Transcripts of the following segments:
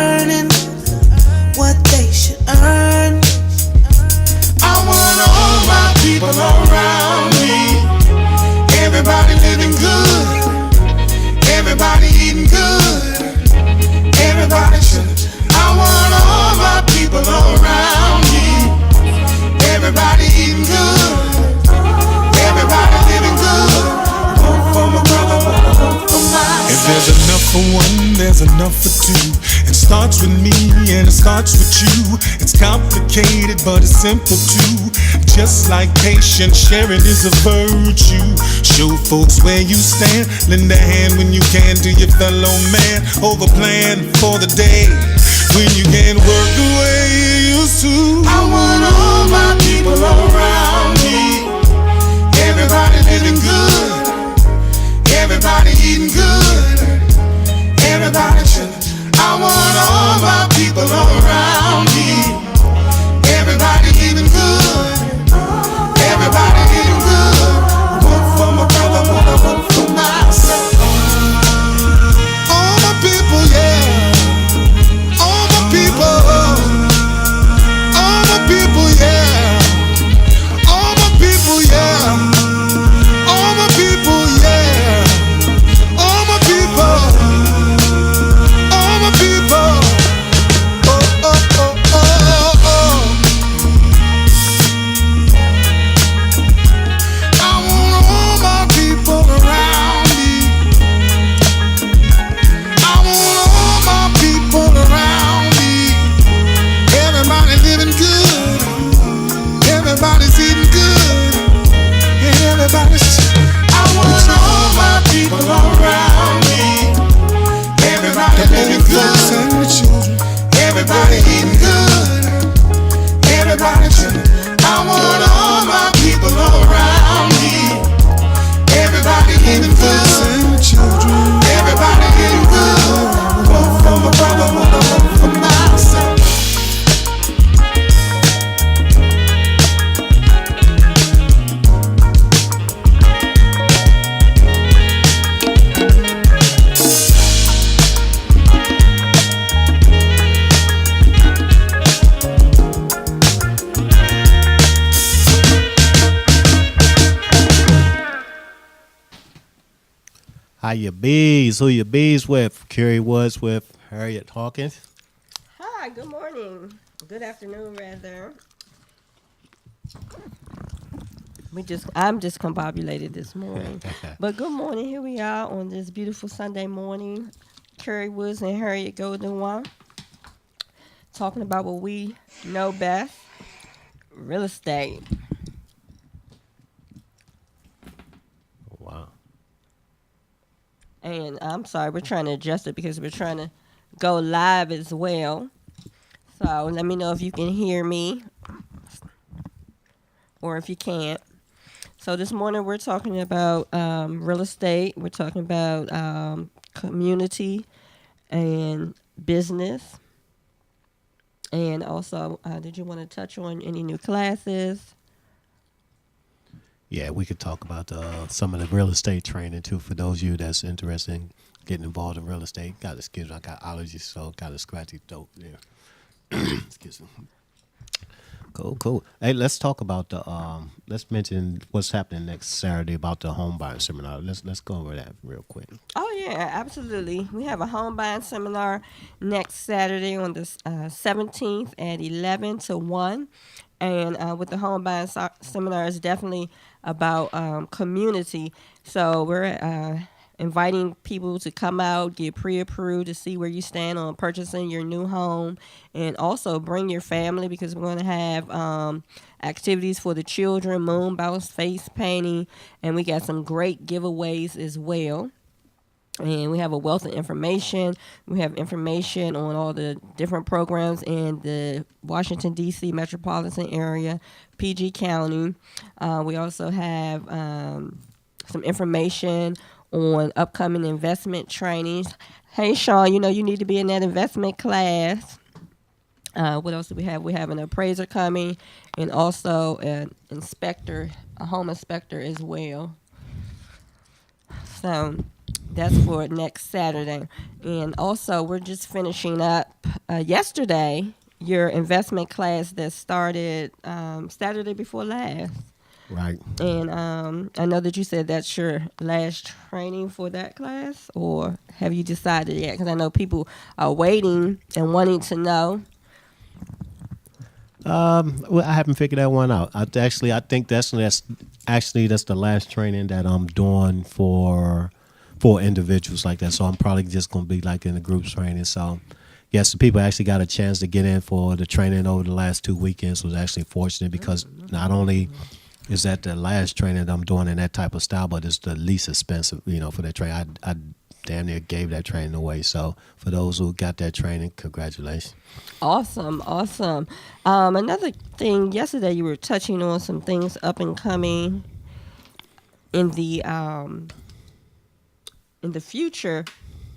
earning what they should earn. I want all my people around me. Everybody living good. Everybody eating good. Everybody should. I want all my people around me. Everybody eating good. Everybody living good. One for my brother, one for myself. If there's enough for one, there's enough for two. It starts with me and it starts with you. It's complicated, but it's simple too. Just like patience, sharing is a virtue. Show folks where you stand. Lend a hand when you can to your fellow man. Over plan for the day when you can't work the way you used to. I want all my people around me. Everybody living good. Everybody eating good. Everybody chillin'. I want all my people around me. Everybody eating good. Everybody eating good. One for my brother, one for myself. All my people, yeah. All my people. All my people, yeah. All my people, yeah. All my people, yeah. All my people. All my people. Oh, oh, oh, oh, oh. I want all my people around me. I want all my people around me. Everybody living good. Everybody's eating good. And everybody's. I want all my people around me. Everybody living good. And the children. Everybody eating good. Everybody chillin'. I want all my people around me. Everybody eating good. And the children. Everybody eating good. One for my brother, one for myself. How your bees? Who your bees with? Carrie Woods with Harriet Hawkins. Hi, good morning. Good afternoon, rather. I'm discombobulated this morning. But good morning. Here we are on this beautiful Sunday morning. Carrie Woods and Harriet Golden talking about what we know best, real estate. Wow. And I'm sorry, we're trying to adjust it because we're trying to go live as well. So let me know if you can hear me or if you can't. So this morning we're talking about real estate. We're talking about community and business. And also, did you want to touch on any new classes? Yeah, we could talk about some of the real estate training too for those of you that's interested in getting involved in real estate. Got excuse me, I got allergies, so got a scratchy throat there. Excuse me. Cool. Hey, let's talk about the let's mention what's happening next Saturday about the home buying seminar. Let's go over that real quick. Oh yeah, absolutely. We have a home buying seminar next Saturday on the 17th at 11 to 1. And with the home buying seminar, it's definitely about community. So we're inviting people to come out, get pre-approved to see where you stand on purchasing your new home, and also bring your family because we're going to have activities for the children, moon bounce, face painting, and we got some great giveaways as well. And we have a wealth of information. We have information on all the different programs in the Washington, D.C. metropolitan area, PG County. We also have some information on upcoming investment trainings. Hey, Sean, you know you need to be in that investment class. What else do we have? We have an appraiser coming and also an inspector, a home inspector as well. So That's for next Saturday. And also, we're just finishing up yesterday your investment class that started Saturday before last. Right. And I know that you said that's your last training for that class, or have you decided yet? Because I know people are waiting and wanting to know. Well, I haven't figured that one out. I think that's the last training that I'm doing for individuals like that. So I'm probably just going to be like in the group training. So yes, the people actually got a chance to get in for the training over the last 2 weekends. Was actually fortunate because not only is that the last training that I'm doing in that type of style, but it's the least expensive, for that training. I damn near gave that training away. So for those who got that training, congratulations. Awesome. Another thing, yesterday you were touching on some things up and coming in the future.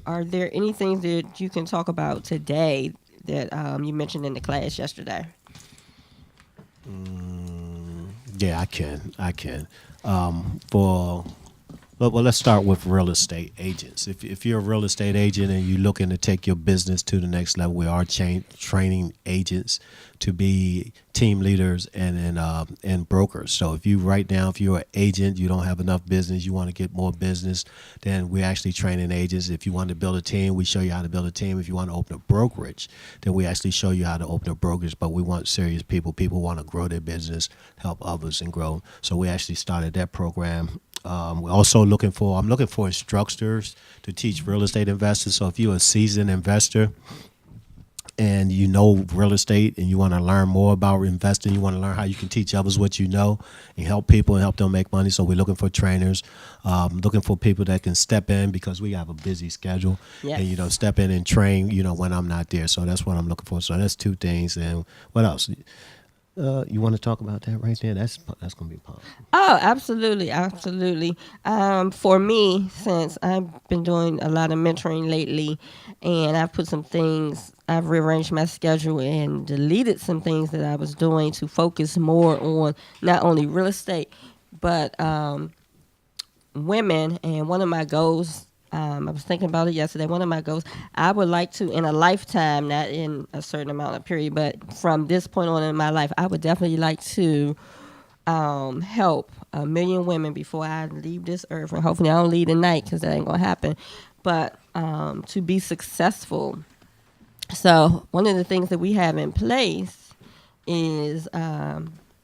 Are there anything that you can talk about today that you mentioned in the class yesterday? Yeah, I can. Well, let's start with real estate agents. If you're a real estate agent and you're looking to take your business to the next level, we are training agents to be team leaders and brokers. So if you're an agent, you don't have enough business, you want to get more business, then we're actually training agents. If you want to build a team, we show you how to build a team. If you want to open a brokerage, then we actually show you how to open a brokerage. But we want serious people. People want to grow their business, help others, and grow. So we actually started that program. We're also looking for instructors to teach real estate investors. So if you're a seasoned investor and you know real estate and you want to learn more about investing, you want to learn how you can teach others what you know and help people and help them make money. So we're looking for trainers, looking for people that can step in because we have a busy schedule. Yes. And, step in and train, when I'm not there. So that's what I'm looking for. So that's 2 things. And what else? You want to talk about that right there? That's going to be fun. Oh, absolutely. For me, since I've been doing a lot of mentoring lately, and I've rearranged my schedule and deleted some things that I was doing to focus more on not only real estate, but women. And one of my goals, I was thinking about it yesterday. One of my goals, I would like to, in a lifetime, not in a certain amount of period, but from this point on in my life, I would definitely like to help 1 million women before I leave this earth. And hopefully I don't leave tonight because that ain't going to happen. But to be successful. So one of the things that we have in place is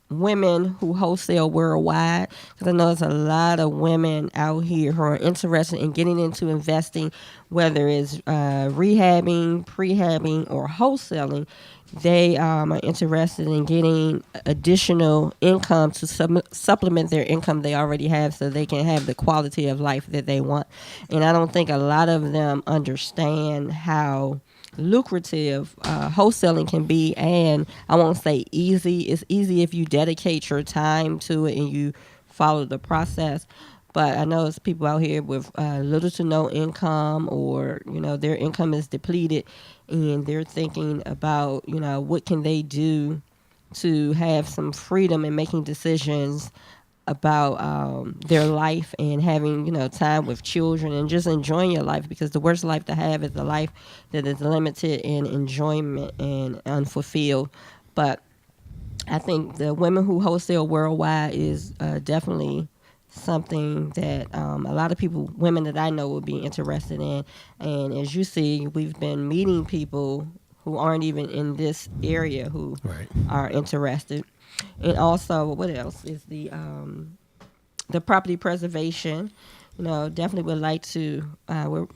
women who wholesale worldwide, because I know there's a lot of women out here who are interested in getting into investing, whether it's rehabbing, prehabbing, or wholesaling. They are interested in getting additional income to supplement their income they already have so they can have the quality of life that they want. And I don't think a lot of them understand how lucrative wholesaling can be, and I won't say easy. It's easy if you dedicate your time to it and you follow the process. But I know there's people out here with little to no income, or their income is depleted, and they're thinking about what can they do to have some freedom in making decisions about their life and having time with children and just enjoying your life, because the worst life to have is a life that is limited in enjoyment and unfulfilled. But I think the women who wholesale worldwide is definitely something that a lot of women that I know would be interested in. And as you see, we've been meeting people who aren't even in this area who are interested. And also, what else is the property preservation? Definitely would like to. We're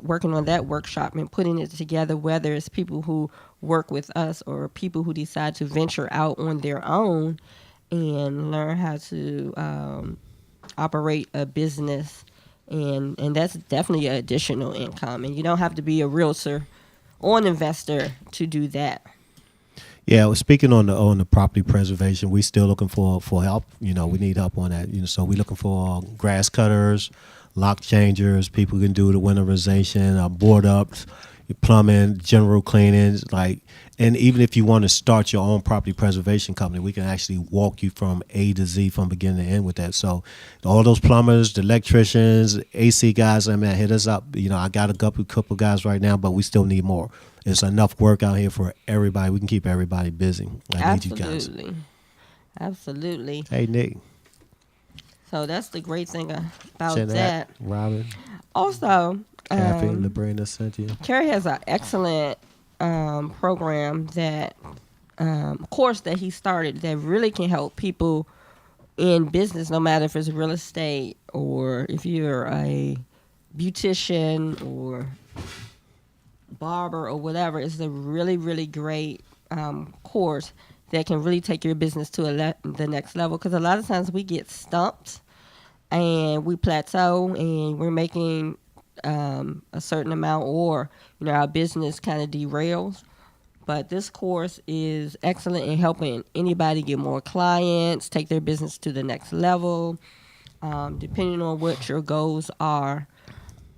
working on that workshop and putting it together. Whether it's people who work with us or people who decide to venture out on their own and learn how to operate a business, and that's definitely an additional income. And you don't have to be a realtor or an investor to do that. Yeah, well, speaking on the property preservation, we still looking for help. We need help on that. So we're looking for grass cutters, lock changers, people who can do the winterization, board ups. your plumbing, general cleanings, like, and even if you want to start your own property preservation company, we can actually walk you from A to Z from beginning to end with that. So all those plumbers, the electricians, AC guys, I mean, hit us up. You know, I got a couple guys right now, but we still need more. There's enough work out here for everybody. We can keep everybody busy. I need you guys. Absolutely. Hey, Nick. So that's the great thing about Jeanette, that. Robin, Also, Kathy, Labrina, Cynthia. Kerry has an excellent program that course that he started that really can help people in business, no matter if it's real estate or if you're a beautician or barber or whatever. It's a really, really great course that can really take your business to the next level, because a lot of times we get stumped and we plateau and we're making a certain amount, or our business kind of derails. But this course is excellent in helping anybody get more clients, take their business to the next level, depending on what your goals are.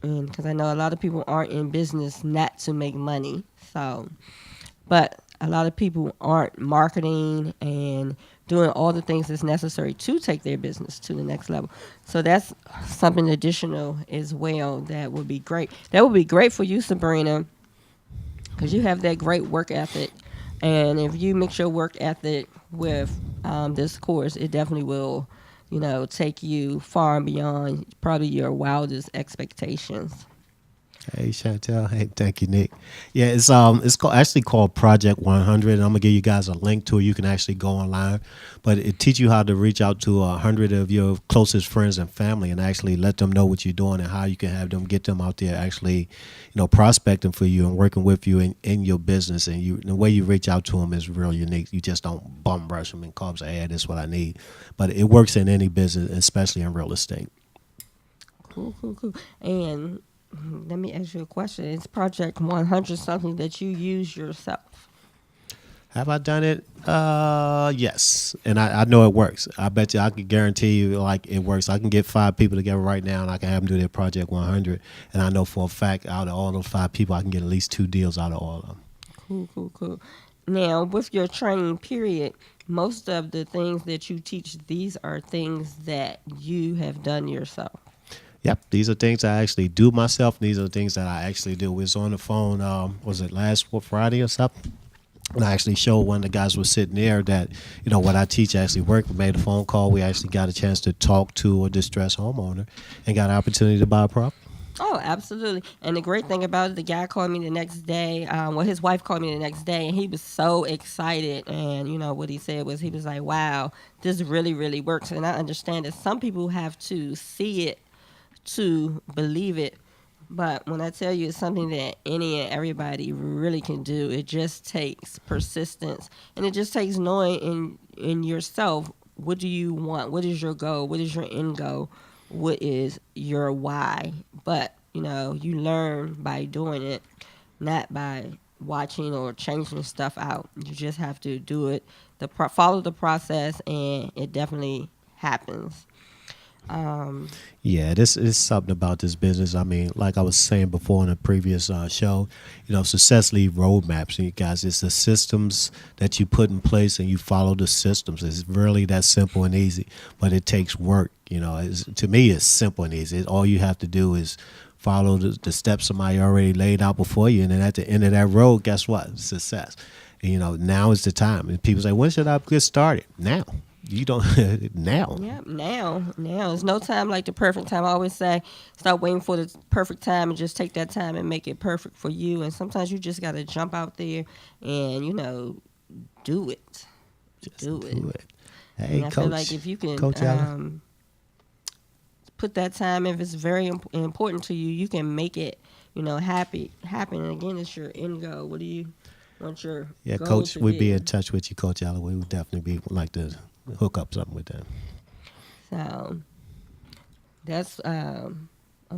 And because I know a lot of people aren't in business not to make money, but a lot of people aren't marketing and doing all the things that's necessary to take their business to the next level. So that's something additional as well that would be great. That would be great for you, Sabrina, because you have that great work ethic. And if you mix your work ethic with this course, it definitely will, take you far and beyond probably your wildest expectations. Hey, Chantel. Hey, thank you, Nick. Yeah, it's actually called Project 100. And I'm gonna give you guys a link to it. You can actually go online, but it teaches you how to reach out to 100 of your closest friends and family, and actually let them know what you're doing and how you can have them get them out there actually, prospecting for you and working with you in your business. And the way you reach out to them is real unique. You just don't bum rush them and call them and say, "Hey, this is what I need." But it works in any business, especially in real estate. Cool. And let me ask you a question. Is Project 100 something that you use yourself? Have I done it? Yes. And I know it works. I bet you I can guarantee you it works. I can get 5 people together right now and I can have them do their Project 100. And I know for a fact out of all those 5 people, I can get at least 2 deals out of all of them. Cool. Now, with your training period, most of the things that you teach, these are things that you have done yourself. Yep, these are things I actually do myself. These are things that I actually do. We was on the phone, was it last Friday or something? And I actually showed one of the guys was sitting there that, what I teach actually worked. We made a phone call. We actually got a chance to talk to a distressed homeowner and got an opportunity to buy a property. Oh, absolutely. And the great thing about it, the guy called me the next day. His wife called me the next day, and he was so excited. And, what he said was, he was like, wow, this really, really works. And I understand that some people have to see it to believe it, but when I tell you it's something that any and everybody really can do, it just takes persistence, and it just takes knowing in yourself, what do you want, what is your goal, what is your end goal, what is your why. But you learn by doing it, not by watching or changing stuff out. You just have to do it, follow the process, and it definitely happens. Yeah, this is something about this business. I mean, like I was saying before in a previous show, success leave roadmaps. And you guys, it's the systems that you put in place and you follow the systems. It's really that simple and easy, but it takes work. To me, it's simple and easy. All you have to do is follow the steps somebody already laid out before you. And then at the end of that road, guess what? Success. And, now is the time. And people say, when should I get started? Now. You don't now. Yeah, now. There's no time like the perfect time. I always say, stop waiting for the perfect time and just take that time and make it perfect for you. And sometimes you just got to jump out there and, do it. Just do it. Hey, and I Coach. feel like if you can put that time, if it's very important to you, you can make it, happen. And again, it's your end goal. What do you want your goal Coach, to we'd be? be in touch with you, Coach Allen. We would definitely like to hook up something with them. So that's I'm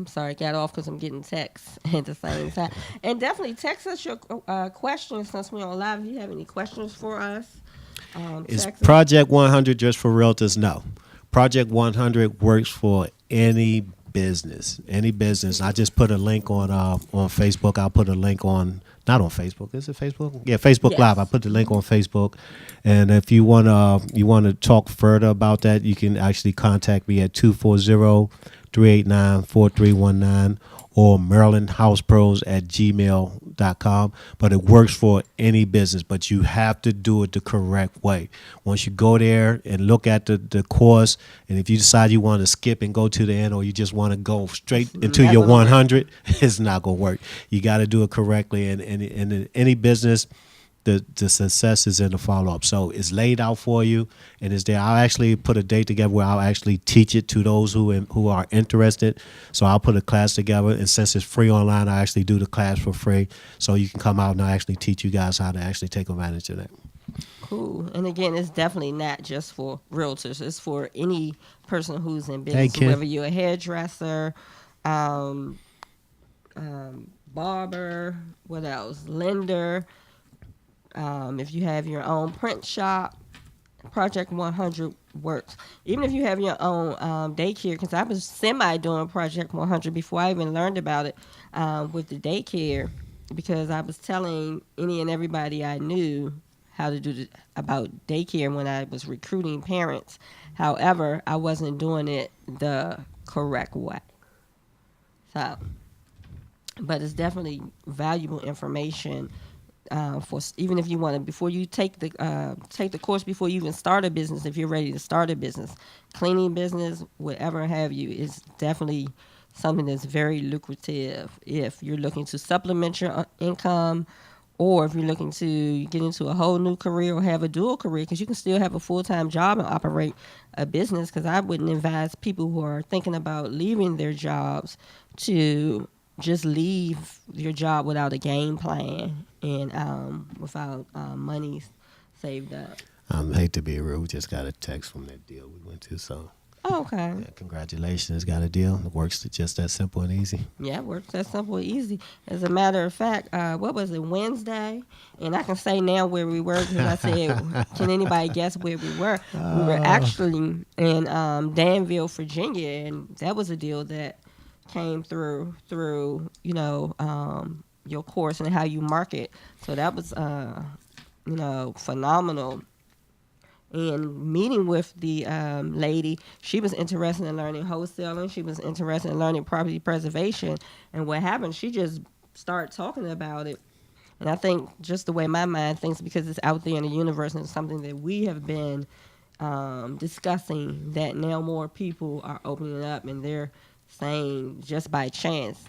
sorry, got off because I'm getting texts at the same time. And definitely text us your questions since we're on live. If you have any questions for us, Is text us. Project 100 just for realtors? No. Project 100 works for any business. Any business. I just put a link on Facebook. I'll put a link on, not on Facebook. Is it Facebook? Yeah, Facebook Yes. Live. I put the link on Facebook. And if you wanna talk further about that, you can actually contact me at 240-389-4319 or marylandhousepros@gmail.com. But it works for any business, but you have to do it the correct way. Once you go there and look at the course, and if you decide you want to skip and go to the end, or you just want to go straight into not your gonna work. 100, it's not going to work. You got to do it correctly. And in any business, the success is in the follow-up. So it's laid out for you, and it's there. I'll actually put a date together where I'll actually teach it to those who are interested. So I'll put a class together, and since it's free online, I actually do the class for free. So you can come out and I actually teach you guys how to actually take advantage of that. Cool. And again, it's definitely not just for realtors. It's for any person who's in business, Kim. whether you're a hairdresser, barber, what else? Lender. If you have your own print shop, Project 100 works. Even if you have your own daycare, because I was doing Project 100 before I even learned about it with the daycare, because I was telling any and everybody I knew how to do about daycare when I was recruiting parents. However, I wasn't doing it the correct way. So, but it's definitely valuable information. For even if you want to, before you take the course, before you even start a business, if you're ready to start a business, cleaning business, whatever have you, is definitely something that's very lucrative if you're looking to supplement your income, or if you're looking to get into a whole new career or have a dual career, because you can still have a full-time job and operate a business. Because I wouldn't advise people who are thinking about leaving their jobs to just leave your job without a game plan and without money saved up. I hate to be rude. We just got a text from that deal we went to. So Oh, okay. yeah, congratulations. Got a deal. It works just that simple and easy. Yeah, it works that simple and easy. As a matter of fact, what was it, Wednesday? And I can say now where we were, because I said, can anybody guess where we were? We were actually in Danville, Virginia, and that was a deal that came through your course and how you market. So that was phenomenal. And meeting with the lady, she was interested in learning wholesaling. She was interested in learning property preservation. And what happened, she just started talking about it. And I think just the way my mind thinks, because it's out there in the universe and it's something that we have been discussing, that now more people are opening up and they're saying, just by chance,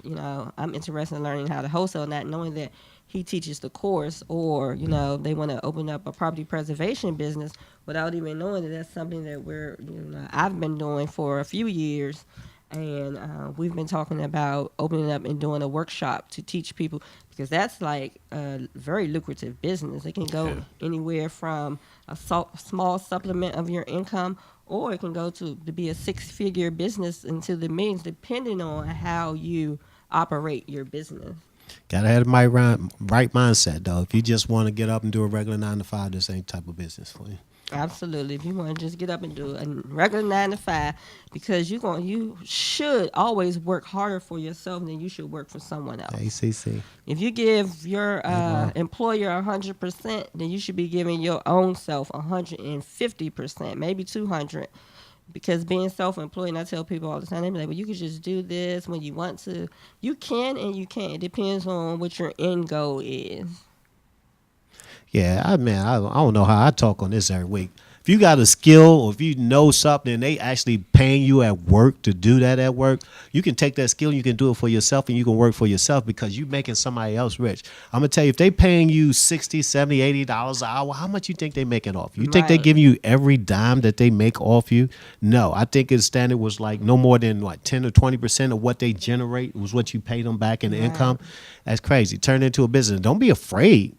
I'm interested in learning how to wholesale, not knowing that he teaches the course, or they want to open up a property preservation business without even knowing that that's something that I've been doing for a few years. And we've been talking about opening up and doing a workshop to teach people, because that's like a very lucrative business. It can go anywhere from a small supplement of your income, or it can go to be a six-figure business into the millions, depending on how you operate your business. Gotta have the right mindset, though. If you just want to get up and do a regular 9 to 5, this ain't type of business for you. Absolutely. If you want to just get up and do a regular 9 to 5, because you should always work harder for yourself than you should work for someone else. ACC. If you give your employer 100%, then you should be giving your own self 150%, maybe 200%. Because being self-employed, and I tell people all the time, they be like, well, you can just do this when you want to. You can and you can't. It depends on what your end goal is. Yeah, I don't know how I talk on this every week. If you got a skill, or if you know something and they actually paying you at work to do that at work, you can take that skill and you can do it for yourself, and you can work for yourself, because you're making somebody else rich. I'm going to tell you, if they paying you $60, $70, $80 an hour, how much you think they making off you? You think they giving you every dime that they make off you? No, I think his standard was like no more than 10 or 20% of what they generate was what you pay them back in the income. That's crazy. Turn it into a business. Don't be afraid.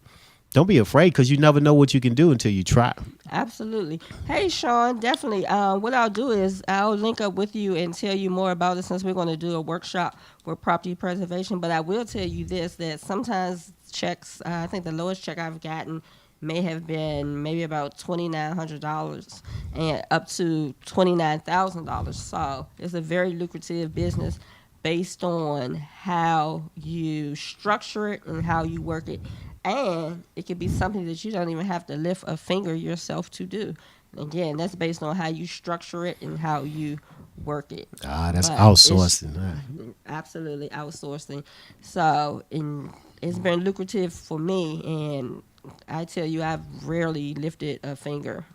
Don't be afraid, because you never know what you can do until you try. Absolutely. Hey, Sean, definitely. What I'll do is I'll link up with you and tell you more about it, since we're going to do a workshop for property preservation. But I will tell you this, that sometimes checks. I think the lowest check I've gotten may have been maybe about $2,900 and up to $29,000. So it's a very lucrative business based on how you structure it and how you work it. And it could be something that you don't even have to lift a finger yourself to do. Again, that's based on how you structure it and how you work it. That's But outsourcing. absolutely outsourcing. So it's been lucrative for me, and I tell you, I've rarely lifted a finger.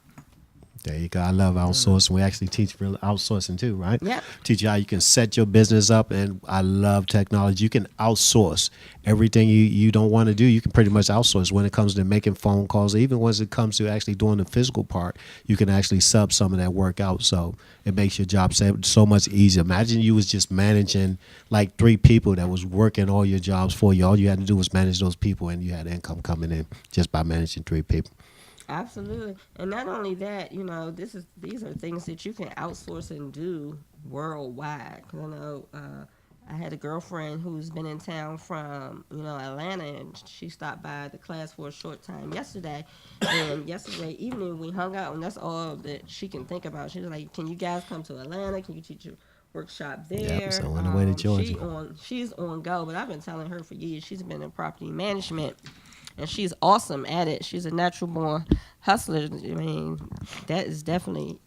There you go. I love outsourcing. We actually teach real outsourcing too, right? Yeah. Teach you how you can set your business up, and I love technology. You can outsource everything you don't want to do. You can pretty much outsource when it comes to making phone calls. Even when it comes to actually doing the physical part, you can actually sub some of that work out. So it makes your job so much easier. Imagine you was just managing like 3 people that was working all your jobs for you. All you had to do was manage those people, and you had income coming in just by managing 3 people. Absolutely, and not only that, these are things that you can outsource and do worldwide. 'Cause I know I had a girlfriend who's been in town from Atlanta, and she stopped by the class for a short time yesterday. And yesterday evening we hung out, and that's all that she can think about. She was like, "Can you guys come to Atlanta? Can you teach a workshop there?" Yeah, so on the way to Georgia. She's on go, but I've been telling her for years. She's been in property management. And she's awesome at it. She's a natural born hustler. I mean, that is definitely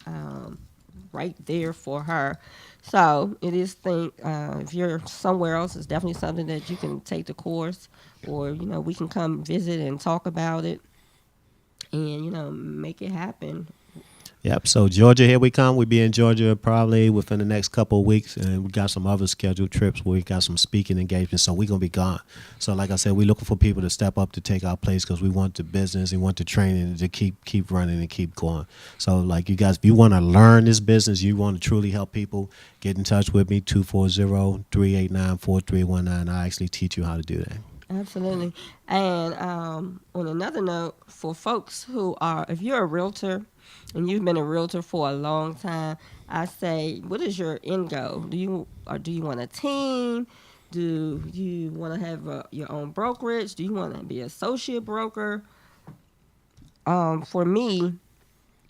right there for her. So it is if you're somewhere else, it's definitely something that you can take the course, or we can come visit and talk about it, and make it happen. Yep. So Georgia, here we come. We'll be in Georgia probably within the next couple of weeks, and we got some other scheduled trips where we got some speaking engagements. So we're gonna be gone. So like I said, we're looking for people to step up to take our place because we want the business, we want the training to keep running and keep going. So like you guys, if you want to learn this business, you want to truly help people, get in touch with me 240-389-4319. I actually teach you how to do that. Absolutely. And on another note, for folks if you're a realtor and you've been a realtor for a long time, I say, what is your end goal? Do you want a team? Do you want to have your own brokerage? Do you want to be an associate broker? For me,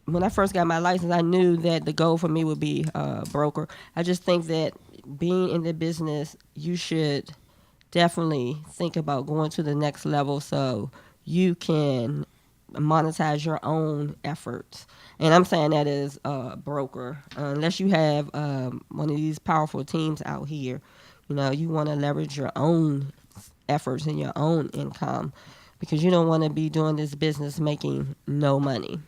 when I first got my license, I knew that the goal for me would be a broker. I just think that being in the business, you should definitely think about going to the next level so you can monetize your own efforts. And I'm saying that as a broker. Unless you have one of these powerful teams out here, you want to leverage your own efforts and your own income, because you don't want to be doing this business making no money.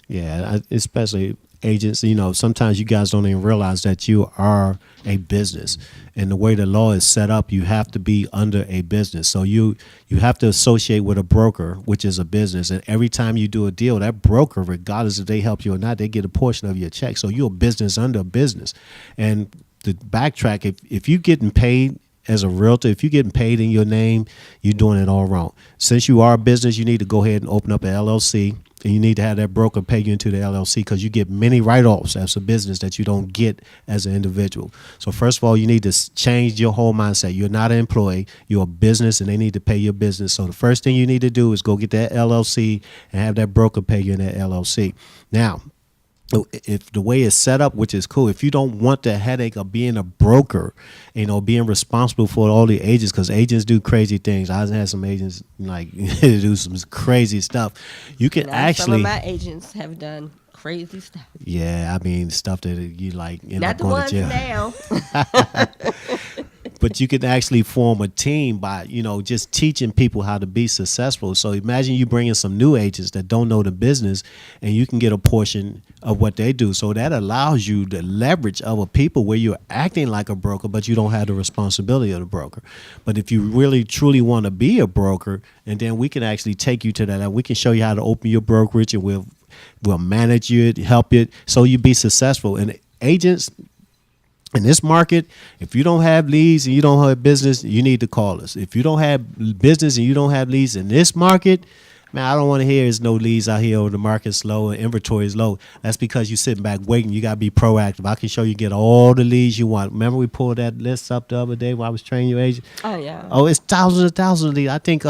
Yeah, especially agents, sometimes you guys don't even realize that you are a business. And the way the law is set up, you have to be under a business. So you have to associate with a broker, which is a business. And every time you do a deal, that broker, regardless if they help you or not, they get a portion of your check. So you're a business under a business. And to backtrack, if you're getting paid as a realtor, if you're getting paid in your name, you're doing it all wrong. Since you are a business, you need to go ahead and open up an LLC, and you need to have that broker pay you into the LLC, because you get many write-offs as a business that you don't get as an individual. So first of all, you need to change your whole mindset. You're not an employee. You're a business, and they need to pay your business. So the first thing you need to do is go get that LLC and have that broker pay you in that LLC. Now, if the way it's set up, which is cool, if you don't want the headache of being a broker, being responsible for all the agents, because agents do crazy things. I had some agents do some crazy stuff. You can some of my agents have done crazy stuff. Yeah, I mean stuff that you end up going to jail. Not the ones now. But you can actually form a team by, just teaching people how to be successful. So imagine you bringing some new agents that don't know the business, and you can get a portion of what they do. So that allows you the leverage of a people where you're acting like a broker, but you don't have the responsibility of the broker. But if you really, truly want to be a broker, and then we can actually take you to that, and we can show you how to open your brokerage, and we'll manage it, help it, so you be successful. And agents in this market, if you don't have leads and you don't have business, you need to call us. If you don't have business and you don't have leads in this market, Man, I don't want to hear there's no leads out here or the market's low and inventory is low. That's because you're sitting back waiting. You got to be proactive. I can show you get all the leads you want. Remember we pulled that list up the other day when I was training your agent? Oh yeah. Oh, it's thousands and thousands of leads. I think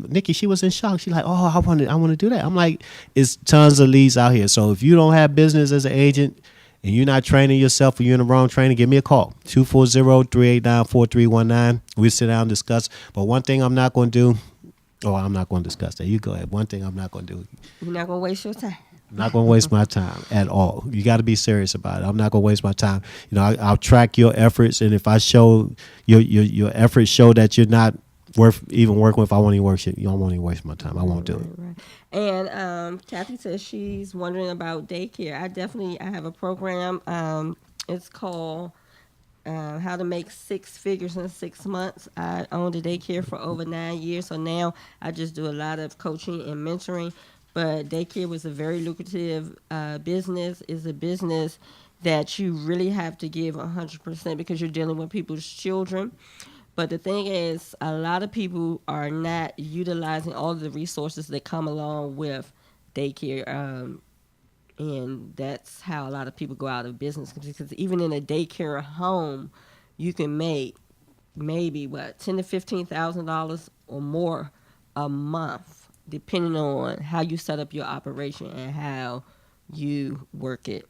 Nikki, she was in shock. She like, oh, I want to do that. I'm like, it's tons of leads out here. So if you don't have business as an agent and you're not training yourself or you're in the wrong training, give me a call. 240-389-4319. We'll sit down and discuss. But one thing I'm not going to do, I'm not going to discuss that. You go ahead. One thing I'm not going to do. You're not gonna waste your time. I'm not going to waste my time at all. You got to be serious about it. I'm not going to waste my time. You know, I'll track your efforts, and if I show your efforts show that you're not worth even working with, I won't even work. You don't want to waste my time. I won't do it. Right. And Kathy says she's wondering about daycare. I have a program. It's called How to Make Six Figures in 6 Months. I owned a daycare for over 9 years, so now I just do a lot of coaching and mentoring. But daycare was a very lucrative business. It's a business that you really have to give 100% because you're dealing with people's children. But the thing is, a lot of people are not utilizing all of the resources that come along with daycare. And that's how a lot of people go out of business. Because even in a daycare home, you can make maybe, $10,000 to $15,000 or more a month, depending on how you set up your operation and how you work it.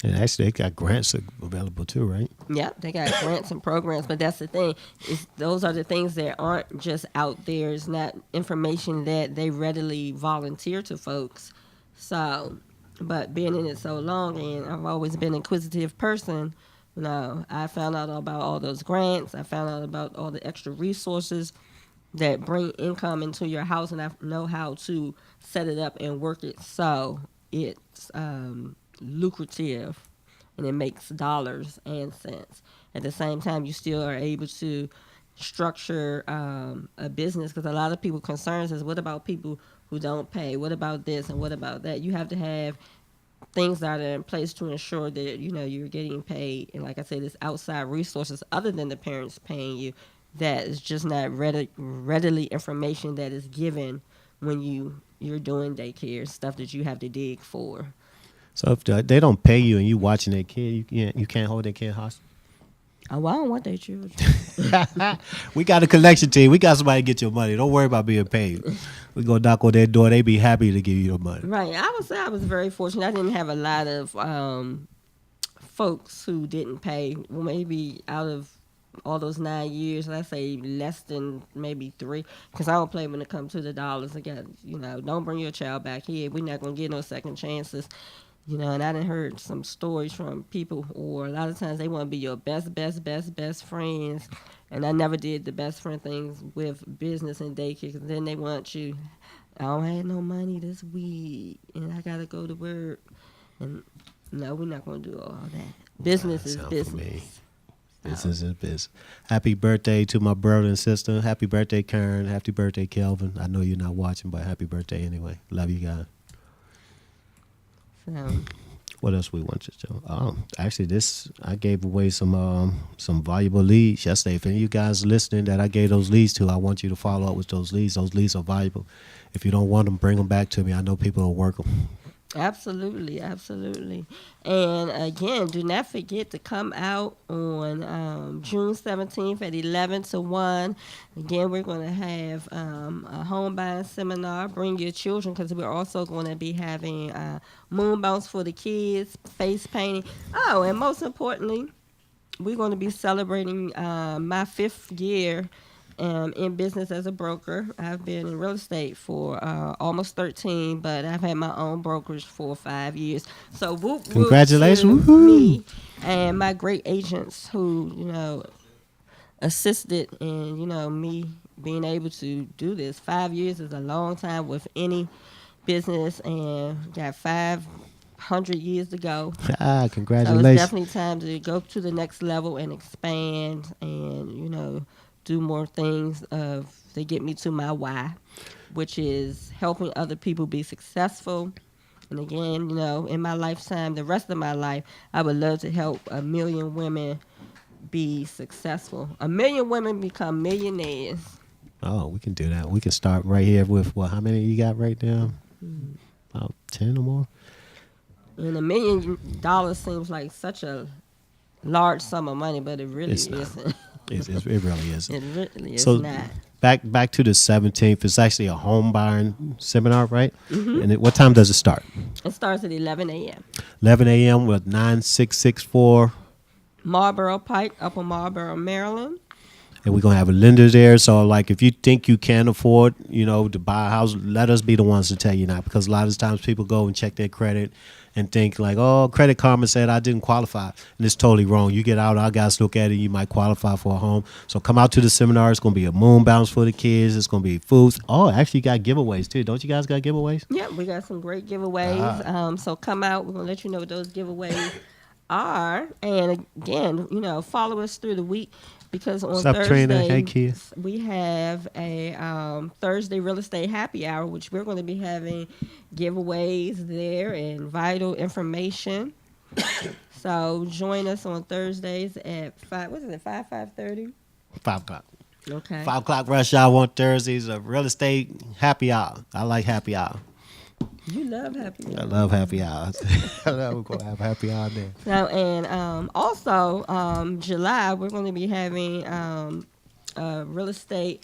And actually, they got grants available too, right? Yeah, they got grants and programs, but that's the thing. Those are the things that aren't just out there. It's not information that they readily volunteer to folks. So, but being in it so long, and I've always been an inquisitive person, I found out about all those grants. I found out about all the extra resources that bring income into your house, and I know how to set it up and work it so it's lucrative and it makes dollars and cents. At the same time, you still are able to structure a business, because a lot of people concerns is, what about people who don't pay? What about this and what about that? You have to have things that are in place to ensure that you're getting paid. And like I said, it's outside resources other than the parents paying you that is just not readily information that is given when you're doing daycare, stuff that you have to dig for. So if they don't pay you and you watching that kid, you can't hold that kid hostage. Oh, I don't want that children. We got a collection team. We got somebody to get your money. Don't worry about being paid. We go knock on their door. They be happy to give you your money. Right. I would say I was very fortunate. I didn't have a lot of folks who didn't pay. Well, maybe out of all those 9 years, let's say less than maybe 3, because I don't play when it comes to the dollars. Again, don't bring your child back here. We're not going to get no second chances. And I done heard some stories from people, or a lot of times they want to be your best friends. And I never did the best friend things with business and daycare, because then they want you, I don't have no money this week, and I got to go to work. And no, we're not going to do all that. Business is business. Business is business. Happy birthday to my brother and sister. Happy birthday, Karen. Happy birthday, Kelvin. I know you're not watching, but happy birthday anyway. Love you guys. What else we want to show? Actually, I gave away some valuable leads yesterday. If any of you guys listening that I gave those leads to, I want you to follow up with those leads. Those leads are valuable. If you don't want them, bring them back to me. I know people will work them. Absolutely. And again, do not forget to come out on June 17th at 11 to 1. Again, we're going to have a home buying seminar. Bring your children, because we're also going to be having moon bounce for the kids, face painting. Oh, and most importantly, we're going to be celebrating my 5th year in business as a broker. I've been in real estate for almost 13, but I've had my own brokerage for 5 years. So congratulations, to me and my great agents who assisted in me being able to do this. 5 years is a long time with any business, and got 500 years to go. Congratulations. So it's definitely time to go to the next level and expand and do more things to get me to my why, which is helping other people be successful. And again, in my lifetime, the rest of my life, I would love to help 1 million women be successful. 1 million women become millionaires Oh, we can do that. We can start right here with how many you got right now? About 10 or more. And $1 million seems like such a large sum of money, but it really It's not. isn't. It really isn't. It really is So not. back to the 17th. It's actually a home buying seminar, right? And what time does it start? It starts at 11 a.m. 11 a.m. with 9664. Marlboro Pike, Upper Marlboro, Maryland. And we're gonna have a lender there. So like if you think you can afford, to buy a house, let us be the ones to tell you not, because a lot of times people go and check their credit and think like, oh, Credit Karma said I didn't qualify. And it's totally wrong. You get out, our guys look at it, you might qualify for a home. So come out to the seminar. It's gonna be a moon bounce for the kids. It's gonna be foods. Oh, actually got giveaways too. Don't you guys got giveaways? Yeah, we got some great giveaways. So come out. We're going to let you know what those giveaways are. And again, follow us through the week. Because on What's up, Thursday, Trina? Hey, Kia. we have a Thursday real estate happy hour, which we're going to be having giveaways there and vital information. So join us on Thursdays at 5:30? 5 o'clock. Okay. 5 o'clock rush hour on Thursdays. A real estate happy hour. I like happy hour. You love happy hour. I love happy hours. I love we're gonna have happy hour there. Now, and also July, we're going to be having a real estate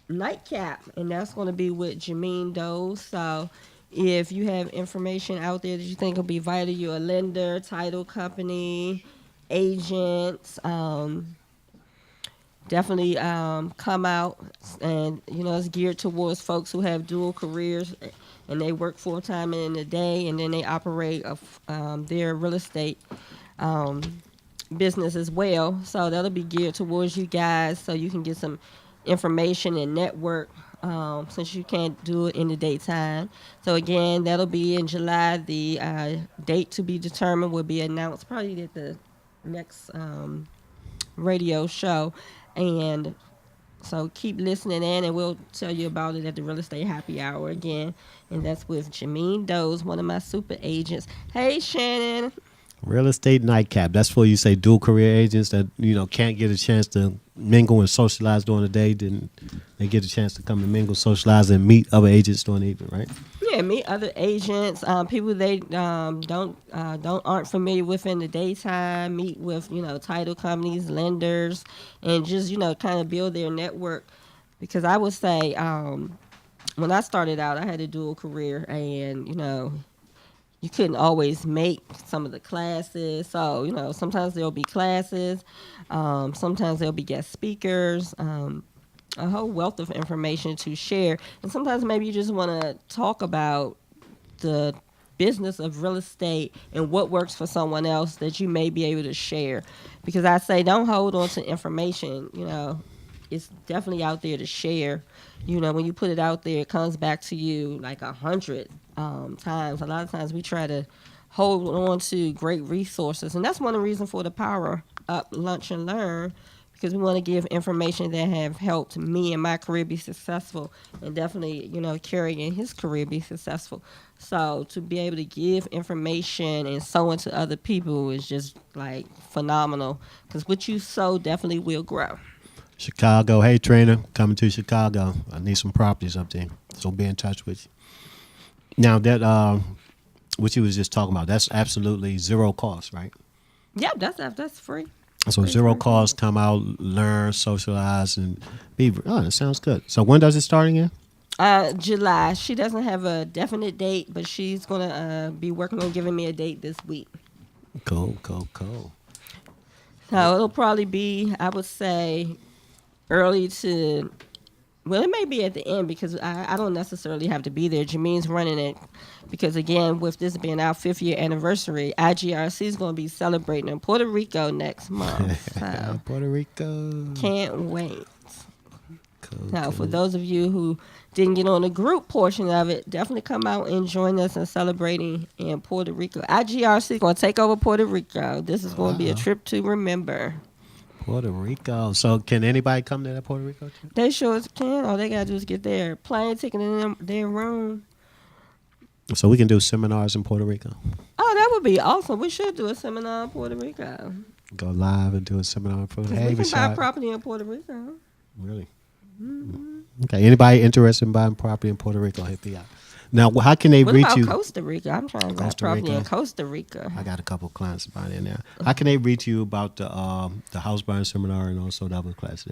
nightcap, and that's going to be with Jameen Doe. So if you have information out there that you think will be vital, you're a lender, title company, agents, definitely come out. And it's geared towards folks who have dual careers and they work full-time in the day, and then they operate their real estate business as well. So that'll be geared towards you guys, so you can get some information and network, since you can't do it in the daytime. So again, that'll be in July. The date to be determined will be announced probably at the next radio show. And so keep listening in, and we'll tell you about it at the Real Estate Happy Hour again. And that's with Jameen Doe, one of my super agents. Hey, Shannon. Real estate nightcap. That's for you say dual career agents that can't get a chance to mingle and socialize during the day. Then they get a chance to come and mingle, socialize, and meet other agents during the evening, right? Yeah, meet other agents, people they aren't familiar with in the daytime. Meet with title companies, lenders, and just kind of build their network. Because I would say when I started out, I had a dual career, and you couldn't always make some of the classes. So sometimes there'll be classes, sometimes there'll be guest speakers. A whole wealth of information to share. And sometimes maybe you just want to talk about the business of real estate and what works for someone else that you may be able to share. Because I say don't hold on to information. It's definitely out there to share. When you put it out there, it comes back to you like 100 times. A lot of times we try to hold on to great resources. And that's one of the reasons for the Power Up Lunch and Learn, because we want to give information that have helped me and my career be successful, and definitely, Kerry and his career be successful. So to be able to give information and sow into other people is just like phenomenal, because what you sow definitely will grow. Chicago. Hey, Trainer. Coming to Chicago. I need some properties up there. So be in touch with you. Now, that what you was just talking about, that's absolutely zero cost, right? Yeah, that's free. So zero cost, come out, learn, socialize, and be. Oh, that sounds good. So when does it start again? July. She doesn't have a definite date, but she's going to be working on giving me a date this week. Cool. So it'll probably be, I would say, early to, well, it may be at the end, because I don't necessarily have to be there. Jameen's running it because, again, with this being our 5th year anniversary, IGRC is going to be celebrating in Puerto Rico next month. So Puerto Rico. can't wait. Cool, Now, for those of you who didn't get on the group portion of it, definitely come out and join us in celebrating in Puerto Rico. IGRC is going to take over Puerto Rico. This is going to be a trip to remember. Puerto Rico. So can anybody come to that Puerto Rico trip? They sure can. All they got to do is get their plane ticket in their room. So we can do seminars in Puerto Rico. Oh, that would be awesome. We should do a seminar in Puerto Rico. Go live and do a seminar in Puerto Rico. Hey, We can buy Rashad. property in Puerto Rico. Really? Okay. Anybody interested in buying property in Puerto Rico, hit me out. Now, how can they What reach about you? Costa Rica? I'm trying to buy Costa property in Rica? Costa Rica. I got a couple of clients buying in there. How can they reach you about the house buying seminar and also the other class?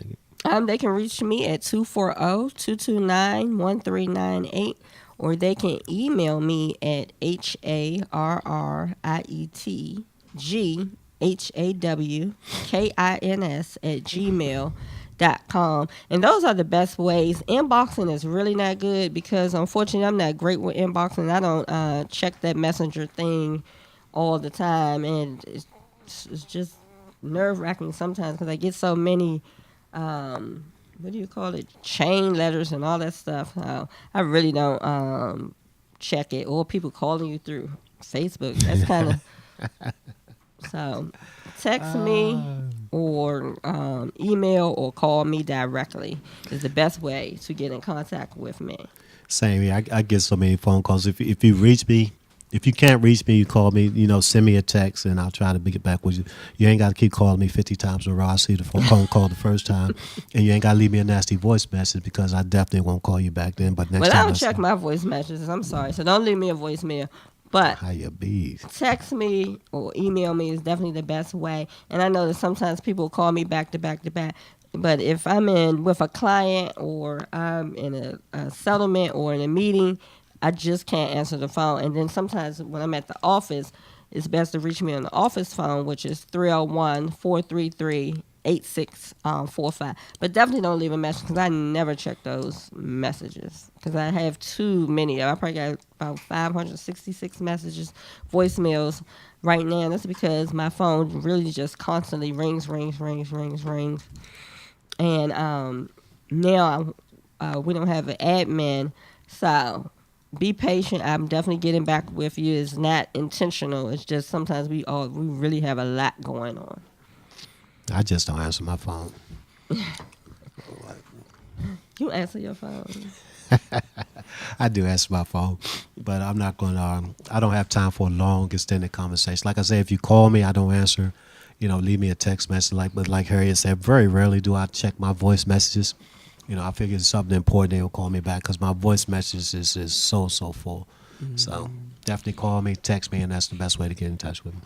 They can reach me at 240-229-1398, or they can email me at harrietghawkins@gmail.com. And those are the best ways. Inboxing is really not good because, unfortunately, I'm not great with inboxing. I don't check that messenger thing all the time, and it's just nerve-wracking sometimes because I get so many what do you call it, chain letters and all that stuff. I really don't check it, or people calling you through Facebook. That's kind of so. Text me or email or call me directly is the best way to get in contact with me. Same here. I get so many phone calls. If you reach me, if you can't reach me, you call me. Send me a text and I'll try to get back with you. You ain't got to keep calling me 50 times in a row. I see the phone call the first time, and you ain't got to leave me a nasty voice message because I definitely won't call you back then. But next time, I don't check my voice messages. I'm sorry, so don't leave me a voicemail. But how you be? Text me or email me is definitely the best way. And I know that sometimes people call me back to back to back. But if I'm in with a client or I'm in a settlement or in a meeting, I just can't answer the phone. And then sometimes when I'm at the office, it's best to reach me on the office phone, which is 301-433-8645. But definitely don't leave a message because I never check those messages because I have too many. I probably got about 566 messages, voicemails right now. That's because my phone really just constantly rings. And now we don't have an admin, so be patient. I'm definitely getting back with you. It's not intentional. It's just sometimes we really have a lot going on. I just don't answer my phone. You answer your phone. I do answer my phone, but I'm not going to, I don't have time for a long, extended conversation. Like I say, if you call me, I don't answer. Leave me a text message. But like Harriet said, very rarely do I check my voice messages. I figure it's something important, they'll call me back because my voice messages is so full. Mm-hmm. So definitely call me, text me, and that's the best way to get in touch with me.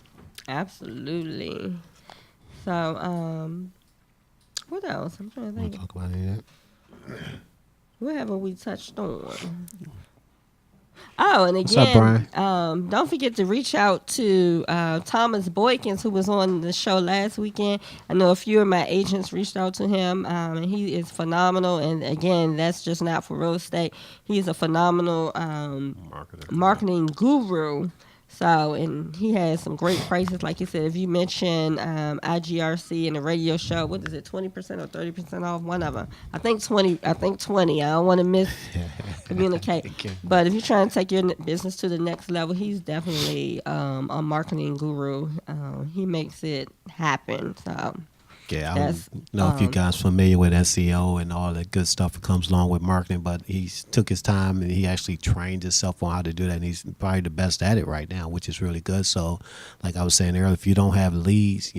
Absolutely. So, what else? I'm trying to think. Talk about any of that? What haven't we touched on? Oh, and again, what's up, Brian? Don't forget to reach out to Thomas Boykins, who was on the show last weekend. I know a few of my agents reached out to him, and he is phenomenal. And again, that's just not for real estate. He's a phenomenal marketing guru. So, and he has some great prices. Like you said, if you mention IGRC in the radio show, what is it, 20% or 30% off? One of them. I think 20. I don't want to miscommunicate. But if you're trying to take your business to the next level, he's definitely a marketing guru. He makes it happen. So. Yeah, I don't know if you guys familiar with SEO and all that good stuff that comes along with marketing, but he took his time and he actually trained himself on how to do that, and he's probably the best at it right now, which is really good. So, like I was saying earlier, if you don't have leads,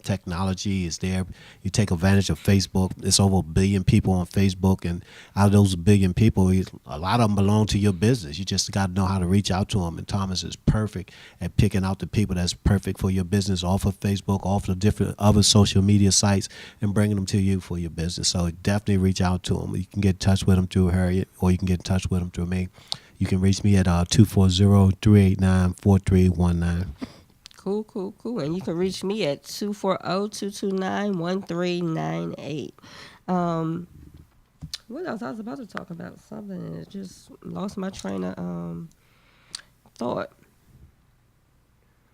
technology is there. You take advantage of Facebook. It's over 1 billion people on Facebook, and out of those 1 billion people, a lot of them belong to your business. You just got to know how to reach out to them, and Thomas is perfect at picking out the people that's perfect for your business off of Facebook, off of different other social media sites, and bringing them to you for your business. So definitely reach out to them. You can get in touch with them through Harriet, or you can get in touch with them through me. You can reach me at 240-389-4319. Cool. And you can reach me at 240-229-1398. What else? I was about to talk about something and it just lost my train of thought.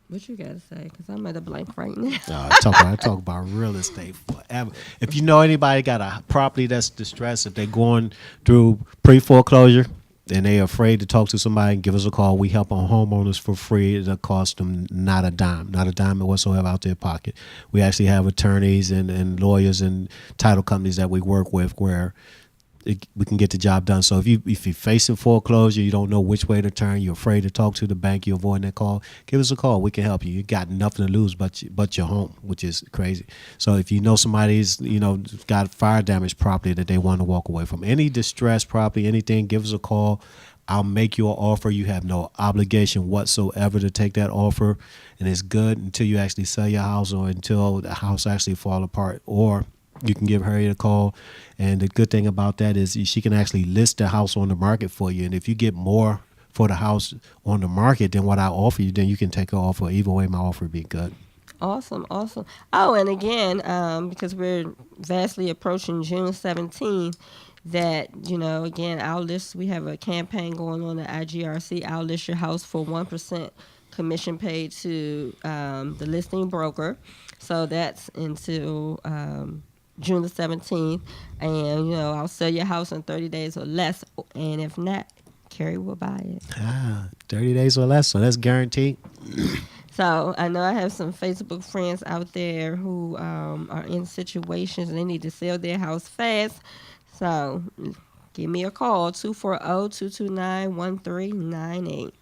What you got to say? Because I'm at a blank right now. I talk about real estate forever. If you know anybody got a property that's distressed, if they're going through pre-foreclosure and they're afraid to talk to somebody, give us a call. We help our homeowners for free. It'll cost them not a dime whatsoever out their pocket. We actually have attorneys and lawyers and title companies that we work with where we can get the job done. So if you're facing foreclosure, you don't know which way to turn, you're afraid to talk to the bank, you're avoiding that call, give us a call. We can help you. You got nothing to lose but your home, which is crazy. So if you know somebody's got fire damage property that they want to walk away from, any distressed property, anything, give us a call. I'll make you an offer. You have no obligation whatsoever to take that offer, and it's good until you actually sell your house or until the house actually fall apart. Or you can give Harriet a call, and the good thing about that is she can actually list the house on the market for you. And if you get more for the house on the market than what I offer you, then you can take her offer. Either way, my offer would be good. Awesome. Oh, and again, because we're vastly approaching June 17th, that, again, we have a campaign going on at IGRC. I'll list your house for 1% commission paid to the listing broker. So that's until June the 17th. And, I'll sell your house in 30 days or less. And if not, Carrie will buy it. 30 days or less. So that's guaranteed. So I know I have some Facebook friends out there who are in situations and they need to sell their house fast. So give me a call, 240-229-1398.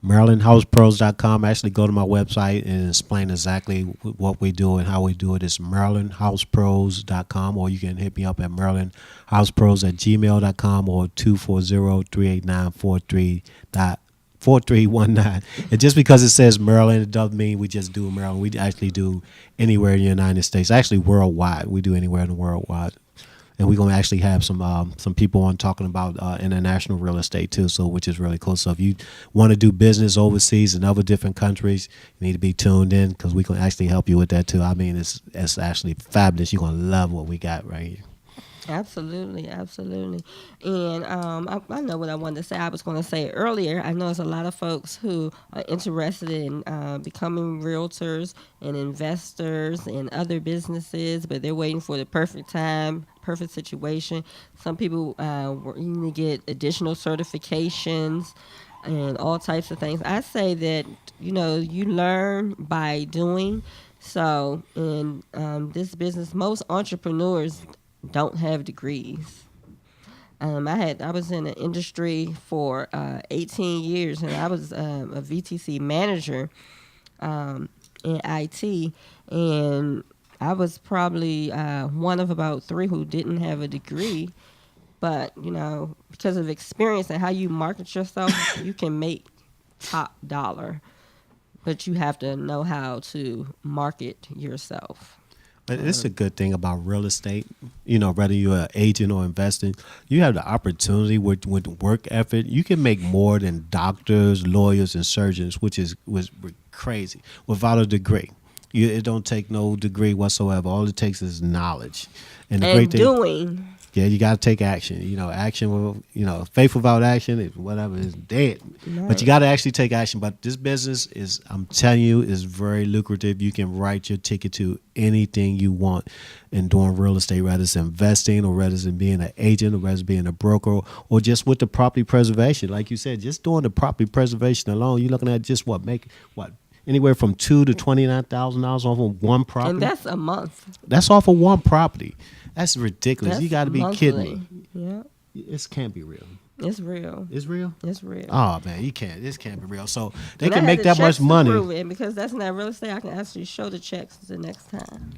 MarylandHousePros.com. Actually go to my website and explain exactly what we do and how we do it. It's MarylandHousePros.com, or you can hit me up at MarylandHousePros@gmail.com or 240-389-4319. And just because it says Maryland, it doesn't mean we just do Maryland. We actually do anywhere in the United States, actually worldwide. We do anywhere in the worldwide. And we're going to actually have some people on talking about international real estate too, so which is really cool. So if you want to do business overseas in other different countries, you need to be tuned in because we can actually help you with that too. I mean, it's actually fabulous. You're going to love what we got right here. Absolutely. And I know what I wanted to say. I was going to say earlier, I know there's a lot of folks who are interested in becoming realtors and investors and other businesses, but they're waiting for the perfect time, perfect situation. Some people need to get additional certifications and all types of things. I say that, you learn by doing. So in this business, most entrepreneurs don't have degrees. I was in the industry for 18 years, and I was a VTC manager in IT, and I was probably one of about 3 who didn't have a degree. But, because of experience and how you market yourself, you can make top dollar. But you have to know how to market yourself. But it's a good thing about real estate, whether you're an agent or investing, you have the opportunity with work effort. You can make more than doctors, lawyers, and surgeons, which was crazy, without a degree. It don't take no degree whatsoever. All it takes is knowledge. And the great thing, doing. Yeah, you got to take action. Action, faith without action is dead. Right. But you got to actually take action. But this business is, I'm telling you, is very lucrative. You can write your ticket to anything you want in doing real estate, whether it's investing or whether it's being an agent or whether it's being a broker or just with the property preservation. Like you said, just doing the property preservation alone, you're looking at just anywhere from $2,000 to $29,000 off of one property. And that's a month. That's off of one property. That's ridiculous. That's you got to be kidding me. Yeah. This can't be real. It's real. It's real? It's real. Oh, man, you can't. This can't be real. So they can make that much money. And because that's not real estate, I can actually show the checks the next time.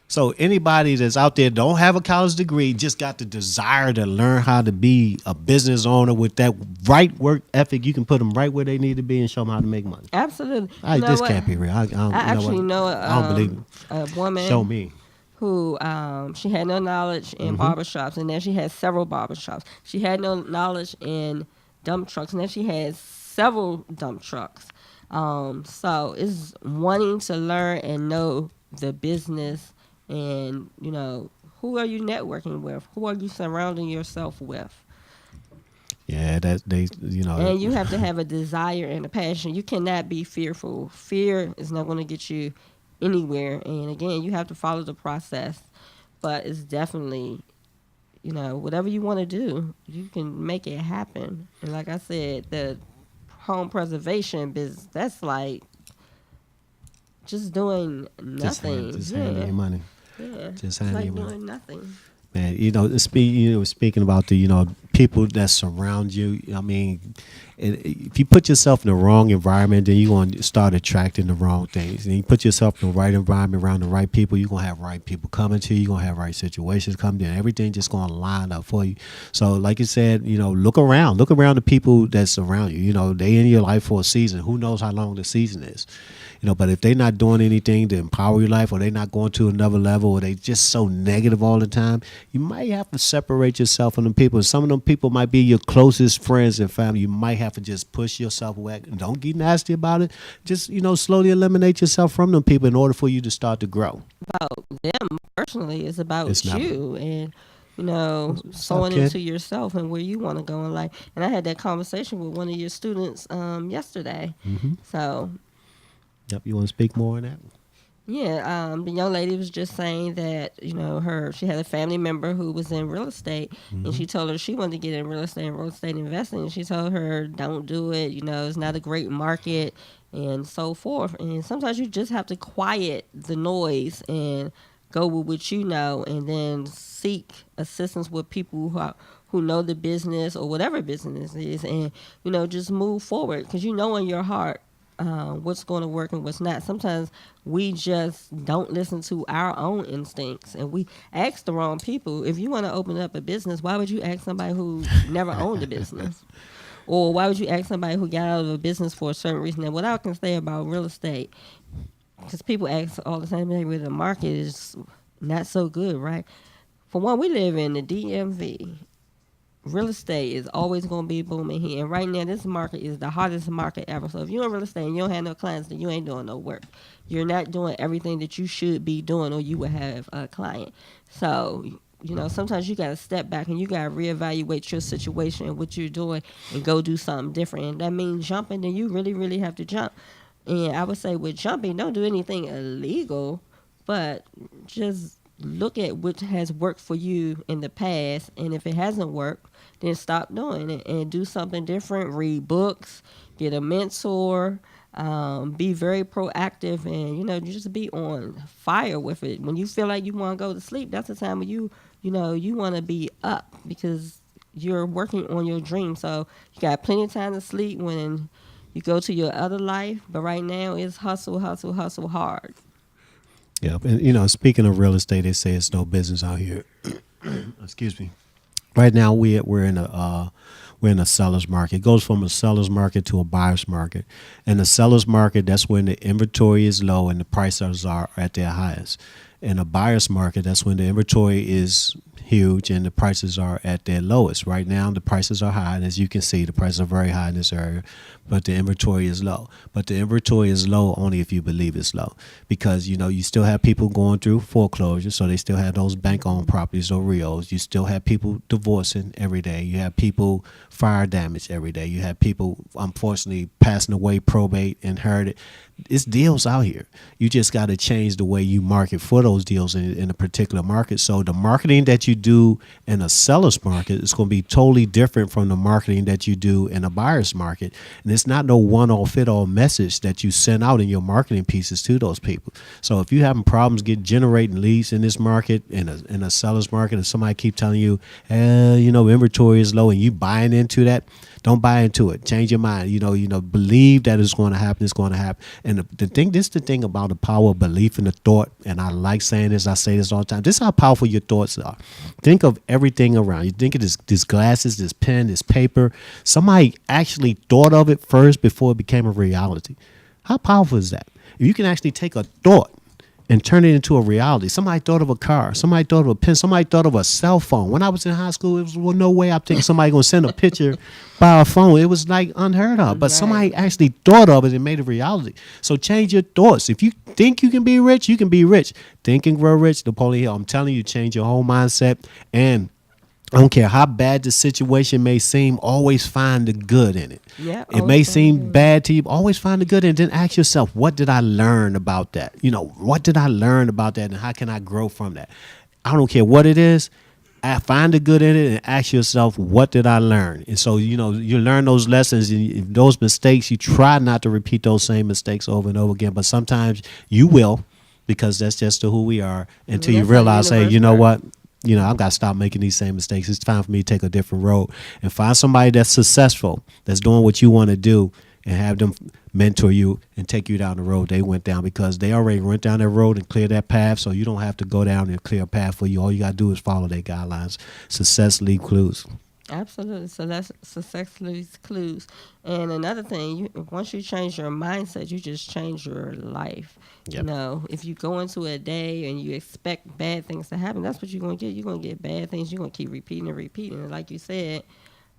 So anybody that's out there don't have a college degree, just got the desire to learn how to be a business owner with that right work ethic, you can put them right where they need to be and show them how to make money. Absolutely. This can't be real. I don't believe it. A woman. Show me. Who she had no knowledge in barbershops, and then she had several barbershops. She had no knowledge in dump trucks, and then she had several dump trucks. So it's wanting to learn and know the business, and who are you networking with? Who are you surrounding yourself with? Yeah, And you have to have a desire and a passion. You cannot be fearful. Fear is not going to get you anywhere. And again, you have to follow the process. But it's definitely, whatever you want to do, you can make it happen. And like I said, the home preservation business, that's like just doing nothing. Just handing your money. Yeah. Just handing your money. Doing nothing. Man, speaking about the people that surround you. I mean, if you put yourself in the wrong environment, then you're going to start attracting the wrong things. And you put yourself in the right environment around the right people, you're going to have right people coming to you. You're going to have right situations coming in. Everything just going to line up for you. So, like you said, look around the people that's around you. They in your life for a season. Who knows how long the season is? But if they're not doing anything to empower your life, or they're not going to another level, or they just so negative all the time, you might have to separate yourself from them people. And some of them people might be your closest friends and family. You might have to just push yourself away. Don't get nasty about it. Just, slowly eliminate yourself from them people in order for you to start to grow. About them personally, it's about It's not- you and sowing into yourself and where you want to go in life. And I had that conversation with one of your students yesterday. Mm-hmm. So Yep. You want to speak more on that? yeah, the young lady was just saying that she had a family member who was in real estate, and she told her she wanted to get in real estate and real estate investing. And she told her, "Don't do it. It's not a great market." And so forth. And sometimes you just have to quiet the noise and go with what you know, and then seek assistance with people who know the business or whatever business it is, and just move forward, because in your heart what's going to work and what's not. Sometimes we just don't listen to our own instincts, and we ask the wrong people. If you want to open up a business, why would you ask somebody who never owned a business? Or why would you ask somebody who got out of a business for a certain reason? And what I can say about real estate, because people ask all the time, maybe the market is not so good, right? For one, we live in the DMV. Real estate is always going to be booming here. And right now, this market is the hottest market ever. So if you're in real estate and you don't have no clients, then you ain't doing no work. You're not doing everything that you should be doing, or you would have a client. So sometimes you got to step back and you got to reevaluate your situation and what you're doing and go do something different. And that means jumping, then you really, really have to jump. And I would say with jumping, don't do anything illegal, but just look at what has worked for you in the past. And if it hasn't worked, then stop doing it and do something different. Read books, get a mentor, be very proactive, and, just be on fire with it. When you feel like you want to go to sleep, that's the time when you want to be up, because you're working on your dream. So you got plenty of time to sleep when you go to your other life. But right now it's hustle, hustle, hustle hard. Yeah. And, speaking of real estate, they say it's no business out here. Excuse me. Right now we're in a seller's market. It goes from a seller's market to a buyer's market. And the seller's market, that's when the inventory is low and the prices are at their highest. In a buyer's market, that's when the inventory is huge and the prices are at their lowest. Right now, the prices are high, and as you can see, the prices are very high in this area, but the inventory is low. But the inventory is low only if you believe it's low, because you still have people going through foreclosure, so they still have those bank-owned properties or REOs. You still have people divorcing every day. You have people fire damage every day. You have people, unfortunately, passing away, probate, inherited. It's deals out here. You just got to change the way you market for those deals in a particular market. So the marketing that you do in a seller's market is going to be totally different from the marketing that you do in a buyer's market. And it's not no one-all-fit-all message that you send out in your marketing pieces to those people. So if you're having problems generating leads in this market, in a seller's market, and somebody keep telling you, inventory is low, and you buying into that, don't buy into it. Change your mind. Believe that it's going to happen. It's going to happen. And this is the thing about the power of belief in the thought. And I like saying this. I say this all the time. This is how powerful your thoughts are. Think of everything around you. Think of this glasses, this pen, this paper. Somebody actually thought of it first before it became a reality. How powerful is that? If you can actually take a thought and turn it into a reality. Somebody thought of a car. Somebody thought of a pen. Somebody thought of a cell phone. When I was in high school, it was no way I think somebody going to send a picture by a phone. It was like unheard of. But somebody actually thought of it and made it reality. So change your thoughts. If you think you can be rich, you can be rich. Think and grow rich. Napoleon Hill. I'm telling you, change your whole mindset. And I don't care how bad the situation may seem, always find the good in it. Yeah, it may seem bad to you, always find the good in it. Then ask yourself, what did I learn about that? What did I learn about that, and how can I grow from that? I don't care what it is. Find the good in it and ask yourself, what did I learn? And so, you learn those lessons and those mistakes. You try not to repeat those same mistakes over and over again, but sometimes you will, because that's just who we are, until you realize, hey, you know what? I've got to stop making these same mistakes. It's time for me to take a different road and find somebody that's successful, that's doing what you want to do, and have them mentor you and take you down the road they went down, because they already went down that road and cleared that path. So you don't have to go down and clear a path for you. All you got to do is follow their guidelines. Success leave clues. Absolutely. So that's success leaves clues. And another thing, once you change your mindset, you just change your life. Yep. If you go into a day and you expect bad things to happen, that's what you're going to get. You're going to get bad things. You're going to keep repeating and repeating. And like you said,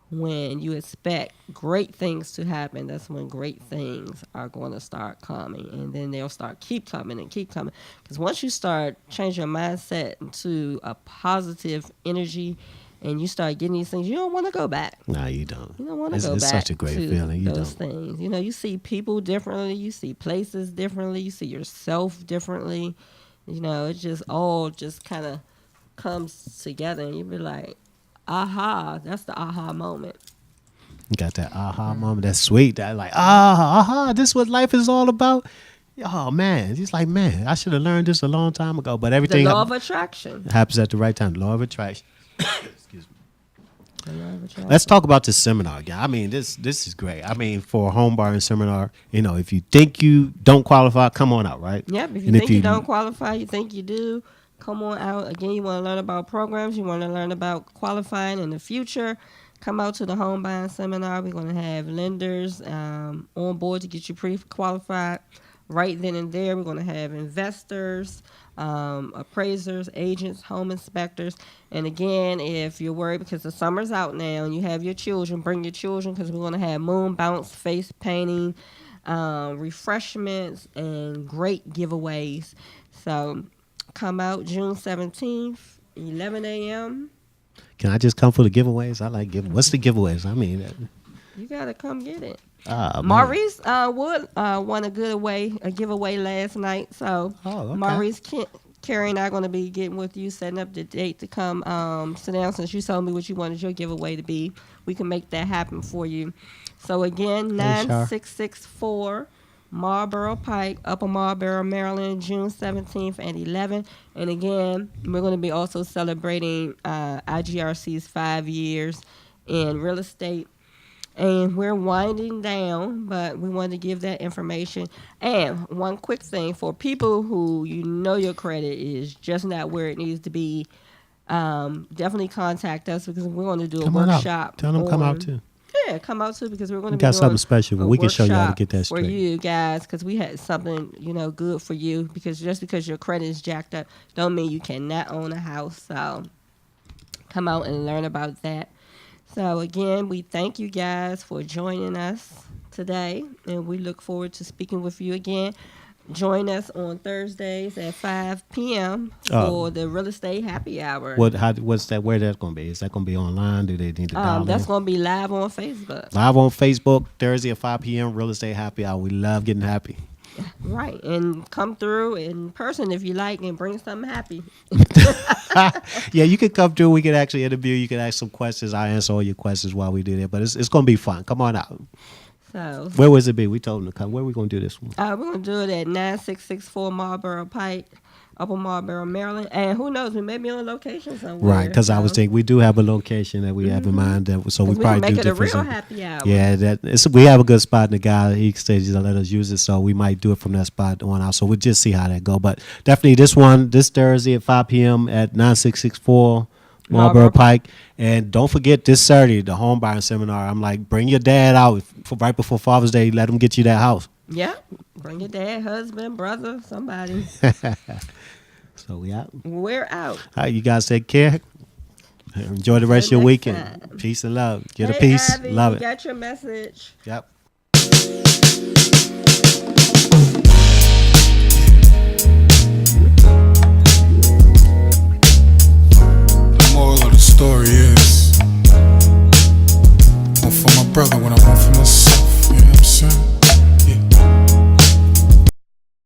when you expect great things to happen, that's when great things are going to start coming. And then they'll keep coming and keep coming. Because once you start changing your mindset into a positive energy, and you start getting these things, you don't want to go back. No, you don't. You don't want to go it's back such a great to feeling. You those don't. things. You see people differently. You see places differently. You see yourself differently. It just all just kind of comes together, and you be like, aha, that's the aha moment. You got that aha moment. That's sweet. That like, aha, this is what life is all about. Oh, man. He's like, man, I should have learned this a long time ago. But everything The law of attraction. happens at the right time. Law of attraction. Excuse me. The law of attraction. Let's talk about this seminar again. I mean, this is great. I mean, for a home buying seminar, if you think you don't qualify, come on out, right? Yep. If you And think you don't qualify, you think you do, come on out. Again, you want to learn about programs. You want to learn about qualifying in the future. Come out to the home buying seminar. We're going to have lenders on board to get you pre-qualified. Right then and there, we're going to have investors, appraisers, agents, home inspectors. And again, if you're worried because the summer's out now and you have your children, bring your children, because we're going to have moon bounce, face painting, refreshments, and great giveaways. So come out June 17th, 11 a.m. Can I just come for the giveaways? I like giveaways. What's the giveaways? I mean, You got to come get it. man. Maurice Wood won a giveaway last night. So okay. Maurice, Carrie, and I are going to be getting with you, setting up the date to come sit down. Since you told me what you wanted your giveaway to be, we can make that happen for you. So again, 9664 Marlboro Pike, Upper Marlboro, Maryland, June 17th at 11. And again, we're going to be also celebrating IGRC's 5 years in real estate. And we're winding down, but we wanted to give that information. And one quick thing for people who your credit is just not where it needs to be, definitely contact us, because we're going to do a workshop. Tell them come out too. Yeah, come out too, because we're going to be got doing something special, but we can show you how to get that for straight. you guys, because we had something good for you. Because just because your credit is jacked up, don't mean you cannot own a house. So come out and learn about that. So again, we thank you guys for joining us today, and we look forward to speaking with you again. Join us on Thursdays at 5 p.m. for the real estate happy hour. What's that? Where that's going to be? Is that going to be online? Do they need to download? That's going to be live on Facebook. Live on Facebook, Thursday at 5 p.m. Real estate happy hour. We love getting happy. Right, and come through in person if you like, and bring something happy. Yeah, you can come through. We can actually interview. You can ask some questions. I answer all your questions while we do that. But it's going to be fun. Come on out. So where was it be? We told them to come. Where are we going to do this one? We're going to do it at 9664 Marlboro Pike, Upper Marlboro, Maryland. And who knows, we may be on location somewhere. Right, because I was thinking we do have a location that we have in mind. So we probably make do it a different. real happy hour. Yeah, we have a good spot. And the guy, he said he's going to let us use it. So we might do it from that spot on out. So we'll just see how that go. But definitely this Thursday at 5 p.m. at 9664 Marlboro Pike. And don't forget this Saturday, the home buying seminar. I'm like, bring your dad out right before Father's Day. Let him get you that house. Yeah, bring your dad, husband, brother, somebody. So we out. We're out. All right, you guys take care. Enjoy the rest of your weekend. Time. Peace and love. Get a Hey, peace. Abby, Love you it. got your message. Yep.